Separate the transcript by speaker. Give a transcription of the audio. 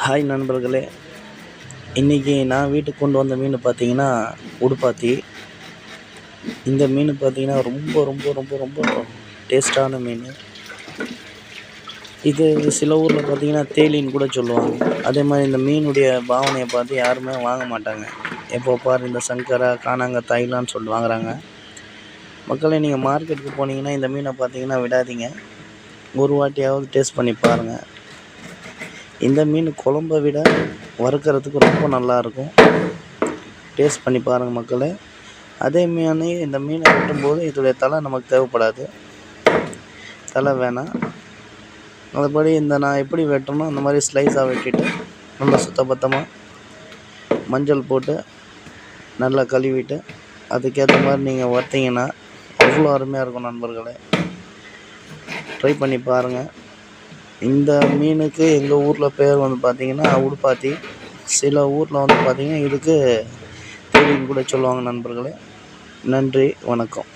Speaker 1: Hi நண்பர்களே, இன்றைக்கி நான் வீட்டுக்கு கொண்டு வந்த மீன் பார்த்திங்கன்னா உடுப்பாத்தி. இந்த மீன் பார்த்திங்கன்னா ரொம்ப ரொம்ப ரொம்ப ரொம்ப டேஸ்ட்டான மீன். இது சில ஊரில் பார்த்திங்கன்னா தேலின்னு கூட சொல்லுவாங்க. அதே மாதிரி இந்த மீனுடைய பாவனையை பார்த்து யாருமே வாங்க மாட்டாங்க. எப்போ பாரு இந்த சங்கரா காணாங்கத்தாயிலான்னு சொல்லிட்டு வாங்குறாங்க. மக்களே, நீங்கள் மார்க்கெட்டுக்கு போனீங்கன்னா இந்த மீனை பார்த்திங்கன்னா விடாதீங்க. ஒரு வாட்டியாவது டேஸ்ட் பண்ணி பாருங்கள். இந்த மீன் குழம்பை விட வறுக்கிறதுக்கு ரொம்ப நல்லாயிருக்கும். டேஸ்ட் பண்ணி பாருங்கள் மக்களே. அதே மீனே இந்த மீனை வெட்டும்போது இதோடைய தலை நமக்கு தேவைப்படாது, தலை வேணாம். அதுபடி நான் எப்படி வெட்டணும் அந்த மாதிரி ஸ்லைஸாக வெட்டிட்டு நல்லா சுத்தபத்தமாக மஞ்சள் போட்டு நல்லா கழுவிட்டு அதுக்கேற்ற மாதிரி நீங்கள் வறுத்தீங்கன்னா அவ்வளோ அருமையாக இருக்கும் நண்பர்களே. ட்ரை பண்ணி பாருங்கள். இந்த மீனுக்கு எங்கள் ஊரில் பேர் பார்த்திங்கன்னா உடுப்பாத்தி. சில ஊரில் பார்த்திங்கன்னா இதுக்கு தேலின்னு கூட சொல்லுவாங்க நண்பர்களே. நன்றி, வணக்கம்.